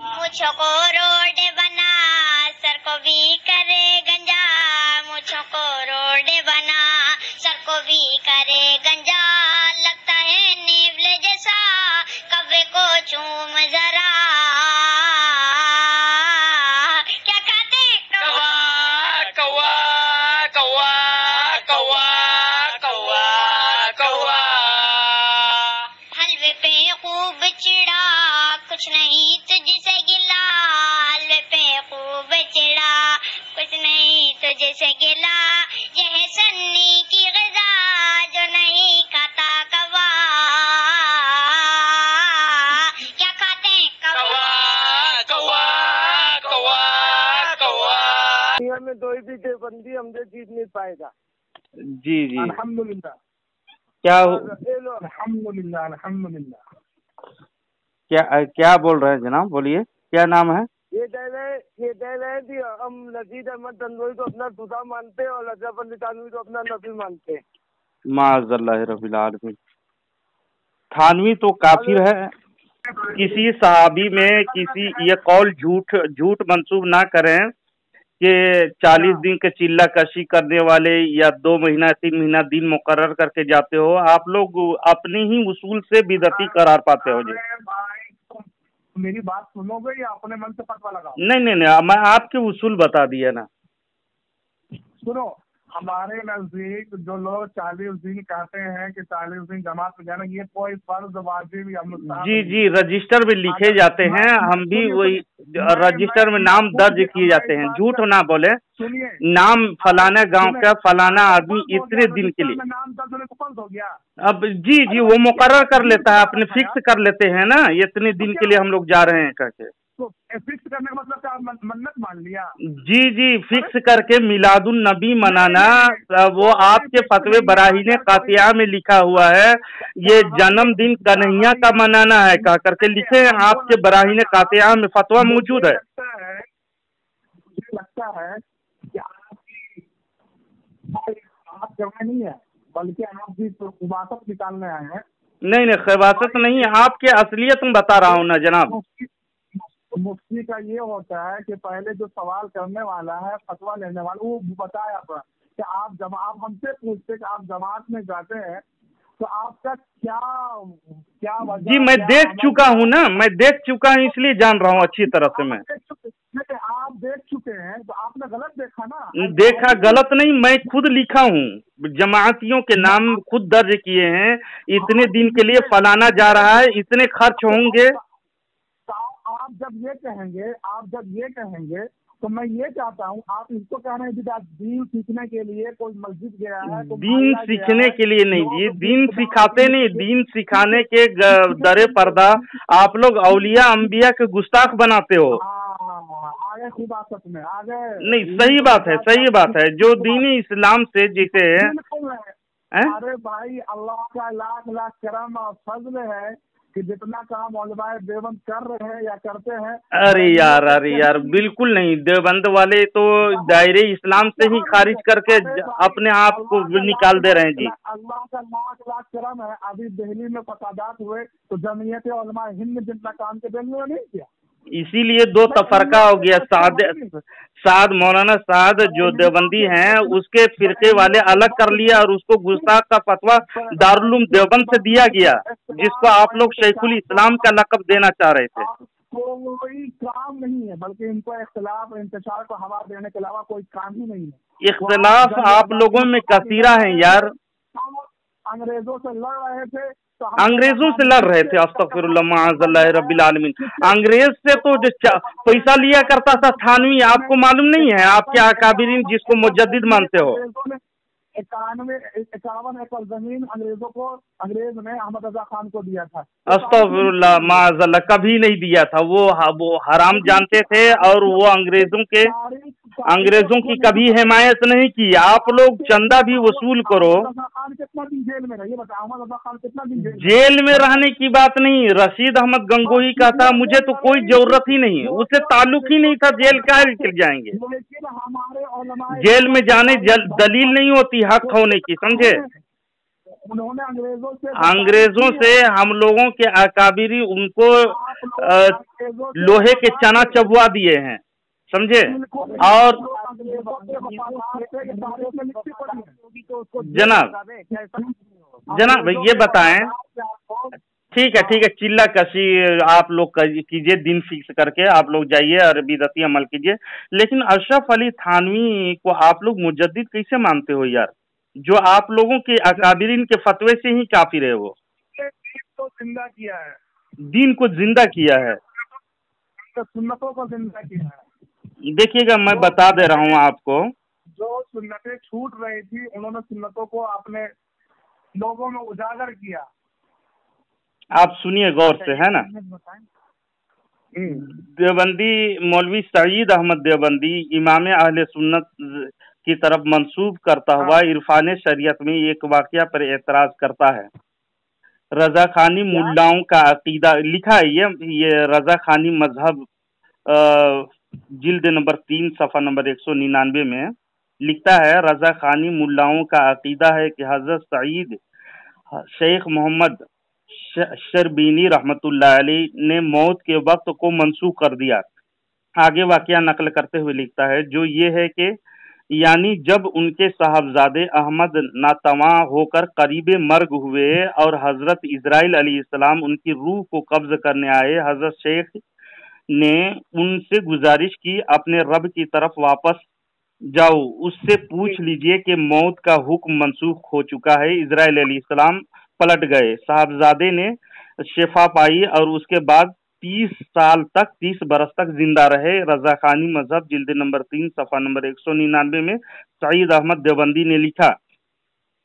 مجھ کو روڈ بنا سر کو بھی کرے گنجا، مجھ کو روڈ بنا سر کو بھی کرے گنجا، لگتا ہے نیولے جیسا کبے کو چوم ذرا، کیا کہتے کوا کوا کوا کوا کوا کوا، حلوے پہ خوب چڑا کچھ نہیں تجھ سے گلا، حلوے پہ خوب چڑا کچھ نہیں تجھ سے گلا، یہ ہے سنی کی غذا جو نہیں کھاتا کوا، کیا کھاتے ہیں کوا کوا کوا کوا۔ دنیا میں دو ہی بھی بندی ہم سے جیت نہیں پائے گا۔ جی جی الحمدللہ کیا الحمدللہ الحمدللہ۔ کیا بول رہے ہیں جناب؟ بولیے کیا نام ہے؟ یہ کہہ رہے ہیں کہ ہم نذیر احمد تنوری کو اپنا خدا مانتے ہیں اور اشرف علی تھانوی کو اپنا نبی مانتے ہیں۔ معاذ اللہ رب العالمین، تھانوی تو کافر ہے۔ کسی صحابی میں کسی یہ قول جھوٹ منسوب نہ کریں کہ 40 دن کے چلہ کشی کرنے والے یا 2 مہینہ 3 مہینہ دن مقرر کر کے جاتے ہو، آپ لوگ اپنی ہی اصول سے بدعتی قرار پاتے ہو جی۔ میری بات سنو گے یا اپنے من سے فتویٰ لگاؤ؟ نہیں، میں آپ کے اصول بتا دیا نا۔ سنو، ہمارے نزدیک جو لوگ 40 دن کہتے ہیں کہ 40 دن جماعت میں جانا، یہ کوئی فرض واجب یا مستحب جی رجسٹر میں لکھے جاتے ہیں، ہم بھی وہی رجسٹر میں نام درج کیے جاتے ہیں۔ جھوٹ نہ بولے، نام فلانا گاؤں کا فلانا آدمی اتنے دن کے لیے، نام درج ہونے کو فرض ہو گیا۔ اب جی وہ مقرر کر لیتا ہے، اپنے فکس کر لیتے ہیں نا، اتنے دن کے لیے ہم لوگ جا رہے ہیں کہہ کے۔ فکس کرنے کا مطلب کیا؟ منت مان لیا؟ جی فکس کر کے میلاد النبی منانا، وہ آپ کے فتوے براہین قاطعہ میں لکھا ہوا ہے، یہ جنم دن کنہیا کا منانا ہے کہہ کر کے لکھے ہیں آپ کے براہین قاطعہ میں، فتویٰ موجود ہے۔ مجھے لگتا ہے کہ آپ جگہ نہیں ہے، بلکہ آپ بھی خباثت نکالنے آئے ہیں۔ نہیں خباثت نہیں ہے، آپ کے اصلیت میں بتا رہا ہوں نا جناب۔ مفتی کا یہ ہوتا ہے کہ پہلے جو سوال کرنے والا ہے، فتویٰ لینے والا، وہ بتایا کہ آپ ہم سے پوچھتے کہ آپ جماعت میں جاتے ہیں تو آپ کا کیا وجہ؟ جی میں دیکھ چکا ہوں نا، میں دیکھ چکا ہوں، اس لیے جان رہا ہوں اچھی طرح سے۔ میں آپ دیکھ چکے ہیں تو آپ نے غلط دیکھا نا۔ دیکھا غلط نہیں، میں خود لکھا ہوں، جماعتیوں کے نام خود درج کیے ہیں، اتنے دن کے لیے فلانا جا رہا ہے، اتنے خرچ ہوں گے۔ آپ جب یہ کہیں گے تو میں یہ چاہتا ہوں، آپ اس کو کہہ رہے ہیں کہ دین سیکھنے کے لیے کوئی مسجد گیا ہے، دین سیکھنے کے لیے نہیں جی، دین سکھاتے نہیں، دین سکھانے کے در پردہ آپ لوگ اولیاء انبیاء کے گستاخ بناتے ہو۔ آگے خباثت میں آگے نہیں، صحیح بات ہے جو دین اسلام سے جیسے ارے بھائی، اللہ کا لاکھ کرم اور فضل ہے کہ جتنا کام علماء دیوبند کر رہے ہیں یا کرتے ہیں۔ ارے یار بالکل نہیں، دیوبند والے تو دائرے اسلام سے ہی خارج کر کے اپنے آپ کو نکال دے رہے ہیں جی۔ اللہ کا لاکھ کرم ہے، ابھی دہلی میں فسادات ہوئے تو جمعیت علماء ہند نے جتنا کام کے دہلی میں نہیں کیا، اسی لیے 2 تفرقہ ہو گیا۔ مولانا سعد جو دیوبندی ہیں، اس کے فرقے والے الگ کر لیا اور اس کو گستاخ کا فتویٰ دارالعلوم دیوبند سے دیا گیا، جس کو آپ لوگ شیخ الاسلام کا لقب دینا چاہ رہے تھے۔ کوئی کام نہیں ہے، بلکہ ان کو اختلاف انتشار کو ہوا دینے کے علاوہ کوئی کام ہی نہیں ہے۔ اختلاف آپ لوگوں میں کثیرہ ہیں یار۔ انگریزوں سے لڑ رہے تھے، استغفر اللہ معاذ اللہ رب العالمین۔ انگریز سے تو جو پیسہ لیا کرتا تھا تھانوی، آپ کو معلوم نہیں ہے؟ آپ کے اکابرین جس کو مجدد مانتے ہو۔ 51 ایکڑ زمین انگریز نے احمد رضا خان کو دیا تھا۔ استغفر اللہ معاذ اللہ، کبھی نہیں دیا تھا، وہ حرام جانتے تھے، اور وہ انگریزوں کی کبھی حمایت نہیں کی۔ آپ لوگ چندہ بھی وصول کرو۔ جیل میں رہنے کی بات نہیں، رشید احمد گنگوہی کا تھا، مجھے تو کوئی ضرورت ہی نہیں، اسے تعلق ہی نہیں تھا، جیل کا چل جائیں گے۔ جیل میں جانے دلیل نہیں ہوتی حق ہونے کی، سمجھے؟ उन्होंने अंग्रेजों से हम लोगों के अकाबिरी उनको लोहे के चना चबवा दिए हैं, समझे। और जनाब ये बताएं, ठीक है चिल्ला कशी आप लोग कीजिए, दिन फिक्स करके आप लोग जाइए और बिदअती अमल कीजिए, लेकिन अशरफ अली थानवी को आप लोग मुजद्दिद कैसे मानते हो यार, जो आप लोगों के अकाबिरीन के फतवे से ही काफिर है। वो तो जिंदा किया है, दीन को जिंदा किया है, सुन्नतों को जिंदा किया है। देखिएगा मैं बता दे रहा हूँ आपको, जो सुन्नतें छूट रही थी उन्होंने सुन्नतों को अपने लोगों में उजागर किया। आप सुनिए गौर से, है ना। देवबंदी मौलवी सईद अहमद देवबंदी इमाम अहले सुन्नत की तरफ मंसूब करता हुआ इरफान शरीयत में एक वाकया पर एतराज करता है। रजा खानी मुल्लाओं का अकीदा लिखा है, ये रजा खानी मजहब जिल्द नंबर 3 सफ़ा नंबर 199 में लिखता है, रजा खानी मुल्लाओं का अकीदा है कि हजरत सईद शेख मोहम्मद शरबीनी रहमतुल्लाह अलैह ने मौत के वक्त को मंसूख कर दिया। आगे वाकया नकल करते हुए लिखता है, जो ये है कि यानी जब उनके साहबजादे अहमद नातवा होकर करीब मर्ग हुए और हजरत इजराइल अलैहिस्सलाम उनकी रूह को कब्ज करने आए, हजरत शेख ने उनसे गुजारिश की अपने रब की तरफ वापस जाओ, उससे पूछ लीजिए कि मौत का हुक्म मंसूख हो चुका है। इजराइल अलैहिस्सलाम पलट गए, साहबजादे ने शिफा पाई और उसके बाद 30 बरस तक जिंदा रहे। रजा खानी मजहब जिल्द नंबर 3 सफ़ा नंबर 199 में सईद अहमद देवबंदी ने लिखा।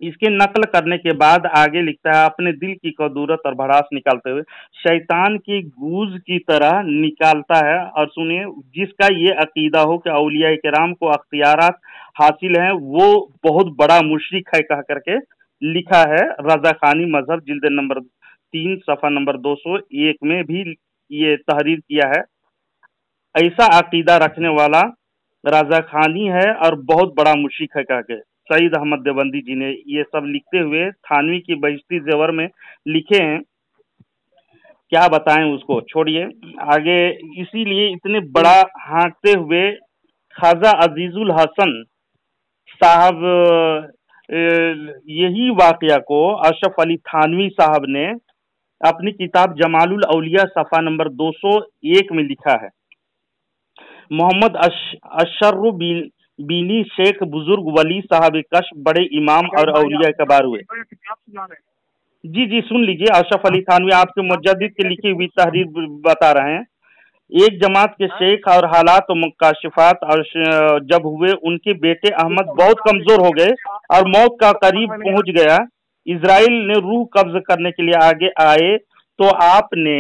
इसके नकल करने के बाद आगे लिखता है, अपने दिल की कदूरत और भड़ास निकालते हुए शैतान की गूज की तरह निकालता है। और सुनिए, जिसका ये अकीदा हो कि औलिया किराम को अख्तियारात हासिल हैं, वो बहुत बड़ा मुशरिक है, कह करके लिखा है। रजा खानी मजहब जिल्द नंबर 3 सफ़ा नंबर 201 में भी ये तहरीर किया है। ऐसा अकीदा रखने वाला रजा खानी है और बहुत बड़ा मुशरिक है, कह के सईद अहमद देवबंदी जी ने ये सब लिखते हुए थानवी की बहिश्ती जेवर में लिखे हैं। क्या बताएं, उसको छोड़िए आगे। इसीलिए इतने बड़ा हाँकते हुए ख्वाजा अजीजुल हसन साहब, यही वाकया को अशरफ अली थानवी साहब ने अपनी किताब जमालुल औलिया सफ़ा नंबर 201 में लिखा है। मोहम्मद अशर्रु बीनी शेख बुजुर्ग वली साहब कश बड़े इमाम और औलिया कबार हुए। जी सुन लीजिए, अशरफ अली थानवी आपके मुजद्दिद के लिखी हुई तहरीर बता रहे हैं। एक जमात के शेख और हालात और मुकाशिफात और जब हुए, उनके बेटे अहमद बहुत कमजोर हो गए और मौत का करीब पहुंच गया। इजराइल ने रूह कब्ज करने के लिए आगे आए तो आपने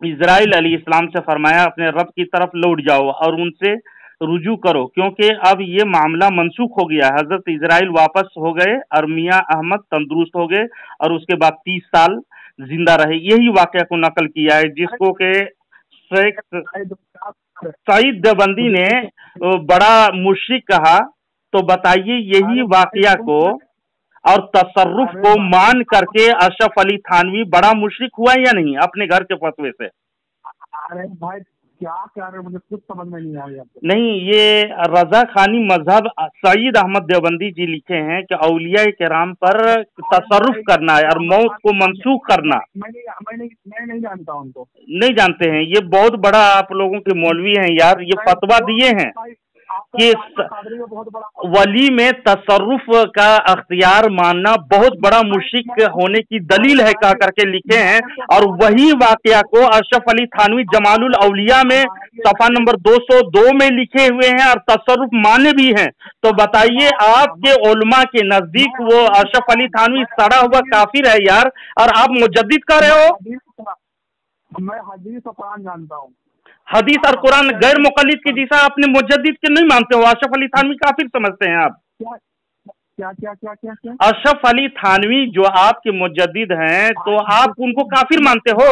इजराइल अलैहिस्सलाम से फरमाया, अपने रब की तरफ लौट जाओ और उनसे रुजू करो, क्योंकि अब ये मामला मनसूख हो गया। हजरत इजराइल वापस हो गए और मियाँ अहमद तंदुरुस्त हो गए और उसके बाद 30 साल जिंदा रहे। यही वाकया को नकल किया है, जिसको के शेख सईद देवबंदी ने बड़ा मुशरिक कहा। तो बताइए, यही वाकया को और तसर्रुफ को मान करके अशरफ अली थानवी बड़ा मुशरिक हुआ या नहीं अपने घर के फतवे से? अरे भाई क्या कह रहे हो, मुझे कुछ समझ में नहीं आ रहा। नहीं, ये रजा खानी मजहब सईद अहमद देवबंदी जी लिखे हैं कि औलिया किराम पर तसर्रुफ करना है और मौत को मंसूख करना। मैं नहीं जानता उनको। नहीं जानते हैं? ये बहुत बड़ा आप लोगों के मौलवी हैं यार, ये फतवा दिए हैं कि वली में तसर्रुफ का अख्तियार मानना बहुत बड़ा मुशरिक होने की दलील है, कह करके लिखे हैं। और वही वाकया को अशरफ अली थानवी जमालुल औलिया में सफ़ा नंबर 202 में लिखे हुए हैं और तसर्रुफ माने भी हैं। तो बताइए, आपके उलमा के नजदीक वो अशरफ अली थानवी सड़ा हुआ काफिर है यार, और आप मुजद्दिद कर रहे हो। मैं हदीस और कुरान जानता हूँ। हदीस और कुरान गैर मुक़ल्लिद के जैसा आपने मुजद्दिद के नहीं मानते हो, अशरफ अली थानवी काफिर समझते हैं आप। क्या? अशरफ अली थानवी जो आपके मुजद्दिद हैं, तो आप उनको काफिर मानते हो?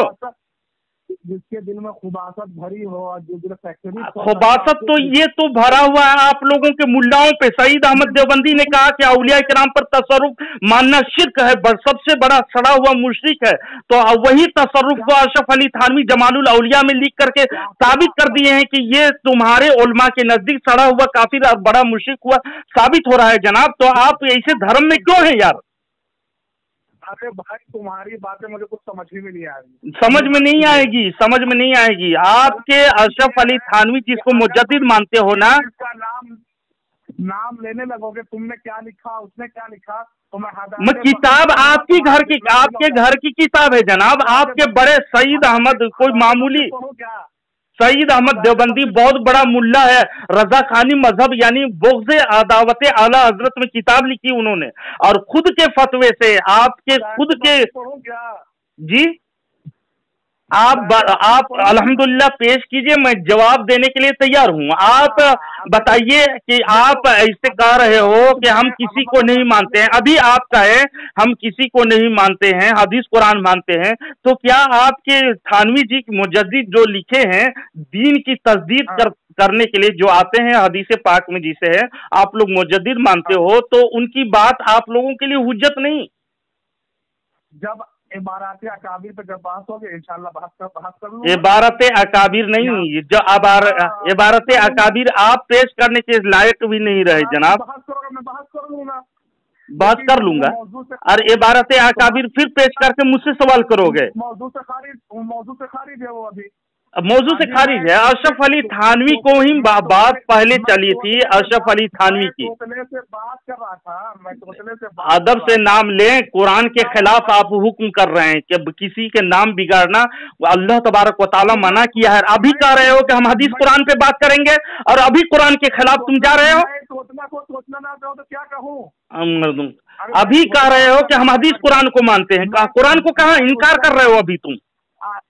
जिसके दिल में खुबासत भरी हो और जो दिल फैक्ट्री खुबासत तो ये तो भरा हुआ है आप लोगों के मुल्लाओं पे। सईद अहमद देवबंदी ने कहा कि औलिया किराम पर तसर्रुफ मानना शिर्क है, सबसे बड़ा सड़ा हुआ मुशरिक है। तो वही तसर्रुफ को अशरफ अली थानवी जमालुल औलिया में लिख करके साबित कर दिए हैं कि ये तुम्हारे उलमा के नजदीक सड़ा हुआ काफिर और बड़ा मुशरिक हुआ साबित हो रहा है जनाब। तो आप ऐसे धर्म में क्यों हैं यार? अरे भाई तुम्हारी बातें मुझे कुछ समझ ही में नहीं आएगी। समझ में नहीं आएगी, समझ में नहीं आएगी। आपके अशरफ अली थानवी जिसको मुजद्दिद मानते हो ना, इसका नाम लेने लगोगे, तुमने क्या लिखा उसने क्या लिखा, तो मैं किताब आपके घर की किताब है जनाब। आपके बड़े सईद अहमद कोई मामूली सईद अहमद देवबंदी बहुत बड़ा मुल्ला है। रजा खानी मजहब यानी बुग़्ज़ अदावत आला हजरत में किताब लिखी उन्होंने, और खुद के फतवे से आपके खुद के जी आप अल्हम्दुलिल्लाह पेश कीजिए, मैं जवाब देने के लिए तैयार हूँ। आप बताइए कि आप ऐसे कह रहे हो कि हम किसी को नहीं मानते हैं। अभी आप कहे हम किसी को नहीं मानते हैं, हदीस कुरान मानते हैं, तो क्या आपके थानवी जी मुजद्दिद जो लिखे हैं दीन की तस्दीक करने के लिए जो आते हैं हदीस पाक में जिसे है आप लोग मुजद्दिद मानते हो, तो उनकी बात आप लोगों के लिए हुज्जत नहीं। जब इबारत अकाबिर पे जब बहस होगी इंशाल्लाह बहस कर लूंगा। इबारत अकाबिर नहीं, जो इबारत अकाबिर आप पेश करने के लायक भी नहीं रहे जनाब। बहस करोगे मैं बहस कर लूंगा, बहस कर लूंगा। और इबारत अकाबिर फिर पेश करके मुझसे सवाल करोगे। मौजू से खारिज है वो अभी मौजू से खारिज है। अशरफ अली थानवी को ही बात पहले चली थी, अशरफ अली थानवी की। से बात कर रहा था मैं, अदब से नाम लें। कुरान के खिलाफ आप हुक्म कर रहे हैं कि किसी के नाम बिगाड़ना अल्लाह तबारक व तआला मना किया है। अभी कह रहे हो कि हम हदीस कुरान पे बात करेंगे और अभी कुरान के खिलाफ तुम जा रहे हो। सोचना ना चाहो तो क्या कहूँ? अभी कह रहे हो कि हम हदीस कुरान को मानते हैं, कुरान को कहाँ इनकार कर रहे हो अभी तुम?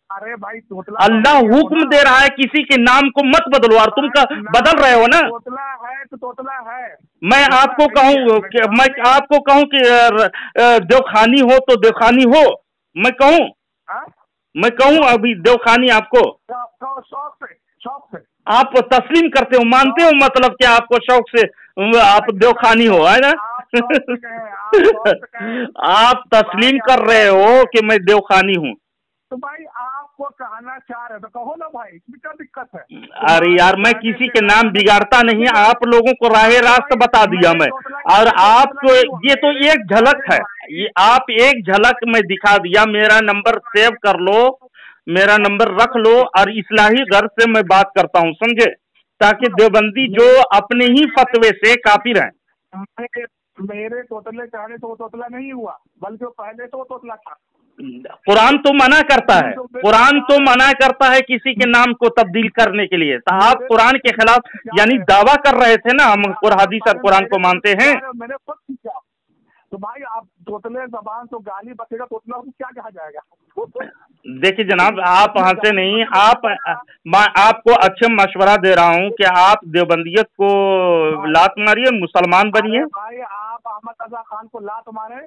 अरे भाई अल्लाह हुक्म दे रहा है किसी के नाम को मत बदलो और तुम बदल रहे हो ना। तोतला है तो तोतला है। मैं आपको कहूँ कि देवखानी हो तो देवखानी हो, मैं कहूँ अभी देवखानी आपको शौक से आप तस्लीम करते हो, मानते हो, मतलब कि आपको शौक से आप देवखानी हो, है ना? आप तस्लीम कर रहे हो कि मैं देवखानी हूँ। तो भाई आपको कहना चाह रहे तो कहो ना भाई, इसमें क्या दिक्कत है? अरे यार मैं किसी के नाम बिगाड़ता नहीं, आप लोगों को राह रास्त बता दिया मैं। और आपको ये तो एक झलक है, ये आप एक झलक में दिखा दिया। मेरा नंबर सेव कर लो, मेरा नंबर रख लो, और इस्लाही घर से मैं बात करता हूँ, समझे? ताकि देवबंदी जो अपने ही फतवे से काफिर हैं। मेरे तोतले कहने तो वो तोतला नहीं हुआ, बल्कि पहले तो वो तोतला था। कुरान तो मना करता है, कुरान तो मना करता है किसी के नाम को तब्दील करने के लिए। तो आप कुरान के खिलाफ यानी दावा कर रहे थे ना हम हदीस और कुरान को मानते हैं। मैंने खुद पूछा तो भाई आप तोतले जबान तो गाली बचेगा, तोतला को क्या कहा जाएगा? देखिए जनाब आप हंसे नहीं, मैं आपको अच्छा मशवरा दे रहा हूँ कि आप देवबंदियत को लात मारिए, मुसलमान बनिए। भाई आप अहमद रजा खान को लात मारे,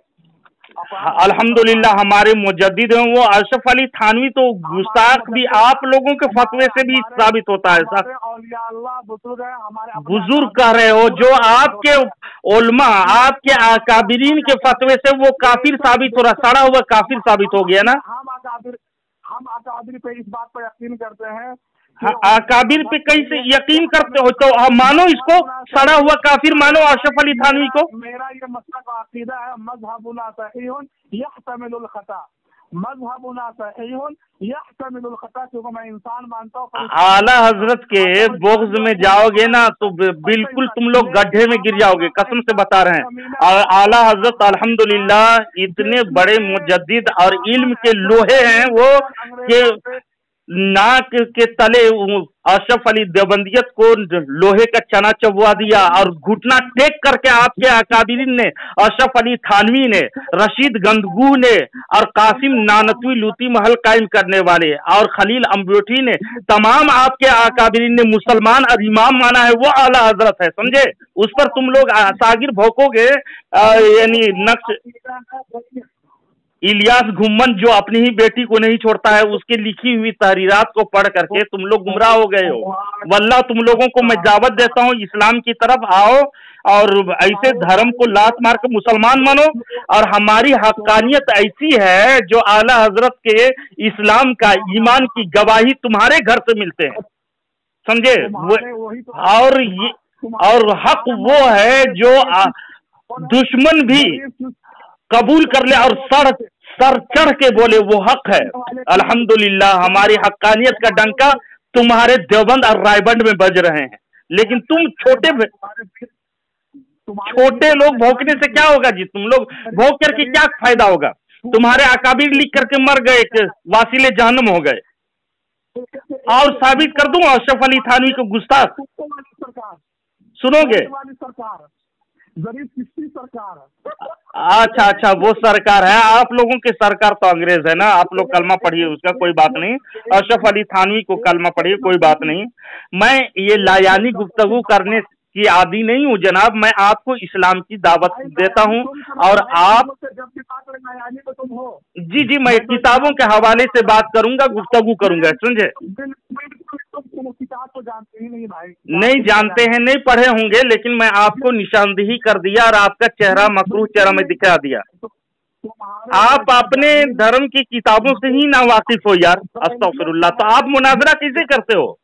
अल्हम्दुलिल्लाह हमारे मुजद्दिद हैं वो। अशरफ अली थानवी तो गुस्ताख भी आप लोगों के फतवे से भी साबित होता है। बुजुर्ग कह रहे हो, जो आपके उलमा आपके अकाबिरीन के फतवे से वो काफिर साबित हो रहा, सड़ा हुआ काफिर साबित हो गया ना। हम अकाबिर पे इस बात पर यकीन करते हैं। अकाबिर पे कैसे यकीन करते हो? तो मानो इसको, सड़ा हुआ काफिर मानो अशरफ अली थानवी को। मेरा ये मसला का अकीदा है, मज़हबुना सहीहुन यहतमिलुल खता, मज़हबुना सहीहुन यहतमिलुल खता, क्योंकि मैं इंसान मानता हूँ। आला हजरत के बुग़्ज़ में जाओगे ना तो बिल्कुल तुम लोग गड्ढे में गिर जाओगे, कसम से बता रहे हैं। और आला हजरत अल्हम्दुलिल्लाह इतने बड़े मुजद्दिद और इल्म के लोहे हैं वो कि नाक के तले अशरफ अली देवबंदियत को लोहे का चना चबवा दिया, और घुटना टेक करके आपके अकाबिरीन ने, अशरफ अली थानवी ने, रशीद गंदगू ने, और कासिम नानतवी लूती महल कायम करने वाले, और खलील अम्बोठी ने, तमाम आपके अकाबिरीन ने मुसलमान और इमाम माना है, वो आला हजरत है, समझे? उस पर तुम लोग सागिर भोंकोगे, यानी नक्श इलियास घुम्मन जो अपनी ही बेटी को नहीं छोड़ता है, उसकी लिखी हुई तहरीरात को पढ़ करके तुम लोग गुमराह हो गए हो। वल्लाह तुम लोगों को मैं दावत देता हूँ, इस्लाम की तरफ आओ और ऐसे धर्म को लात मार के मुसलमान मानो। और हमारी हक्कानियत ऐसी है जो आला हजरत के इस्लाम का ईमान की गवाही तुम्हारे घर से मिलते हैं, समझे। और हक वो है जो दुश्मन भी कबूल कर ले और सर चढ़ के बोले, वो हक है। अल्हम्दुलिल्लाह हमारी हक्कानियत का डंका तुम्हारे देवबंद और रायबंद में बज रहे हैं, लेकिन तुम छोटे लोग भौंकने से क्या होगा जी? तुम लोग भौंक करके क्या फायदा होगा? तुम्हारे अकाबिर लिख करके मर गए, वासिले जहन्नम हो गए। और साबित कर दूं अशरफ अली थानवी को गुस्ताख, सुनोगे? अच्छा, वो सरकार है। आप लोगों की सरकार तो अंग्रेज है ना, आप लोग कलमा पढ़िए, उसका कोई बात नहीं। अशरफ अली थानवी को कलमा पढ़िए, कोई बात नहीं। मैं ये लायानी गुफ्तगू करने की आदी नहीं हूँ जनाब, मैं आपको इस्लाम की दावत देता हूँ। और आप जी, मैं किताबों के हवाले से बात करूंगा, गुफ्तगू करूंगा, समझे। किताब तो जानते ही नहीं भाई, नहीं जानते हैं, नहीं पढ़े होंगे, लेकिन मैं आपको निशानदेही कर दिया और आपका चेहरा मकरूह चेहरा में दिखा दिया। आप अपने धर्म की किताबों से ही ना वाकिफ हो यार, अस्तगफिरुल्लाह। तो आप मुनाजरा कैसे करते हो?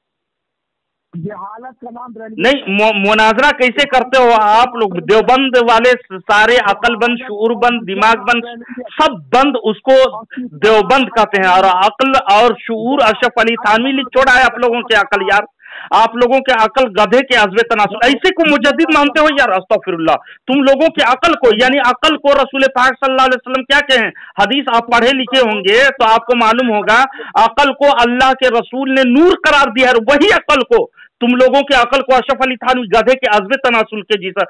जहालत का नाम नहीं, मुनाजरा कैसे करते हो आप लोग? देवबंद वाले सारे अकलबंद, शूरबंद, दिमागबंद, सब बंद उसको देवबंद कहते हैं। और अक्ल और शूर अशरफ अली थानवी लिख छोड़ा है आप लोगों के अकल यार। आप लोगों के अकल गधे के अज़्वे तनासुल, ऐसे को मुजद्दिद मानते हो यार, अस्तगफिरुल्लाह। तुम लोगों की अकल को, यानी अकल को रसूल पाक सल्लल्लाहु अलैहि वसल्लम क्या कहें? हदीस आप पढ़े लिखे होंगे तो आपको मालूम होगा, अकल को अल्लाह के रसूल ने नूर करार दिया है। वही अकल को, तुम लोगों के अकल को अशरफ अली थानवी गधे के अज़्वे तनासुल के जैसा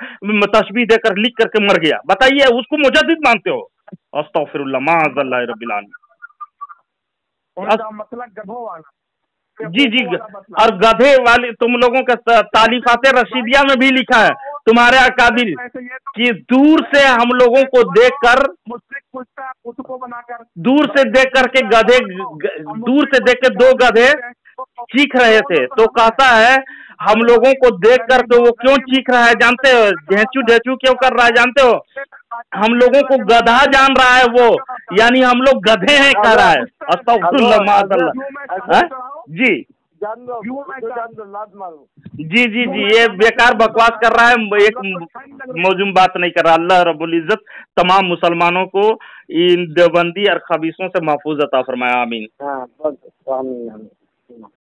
तशबीह देकर लिख करके मर गया। बताइए, उसको मुजद्दिद मानते हो? अस्तगफिरुल्लाह, माअज़ल्लाह रब्बिल आलमीन। मतलब गधों वाला जी, और गधे वाले तुम लोगों का तालीफात रशीदिया में भी लिखा है तुम्हारे अकाबिर कि दूर से हम लोगों को देखकर, दूर से देख करके गधे, दूर से देख के दो गधे चीख रहे थे, तो कहता है हम लोगों को देख करके वो क्यों चीख रहा है जानते हो? ढेंचू ढेंचू क्यों कर रहा है जानते हो? हम लोगों को गधा जान रहा है वो, यानी हम लोग गधे हैं कह रहा है। अस्तगफिरुल्लाह माअज़ल्लाह। जी जी, ये बेकार बकवास कर रहा है, एक मौजूद बात नहीं कर रहा। अल्लाह रब्बुल इज्जत तमाम मुसलमानों को इन देवबंदी और खबीसों से महफूज अता फरमाया, आमीन।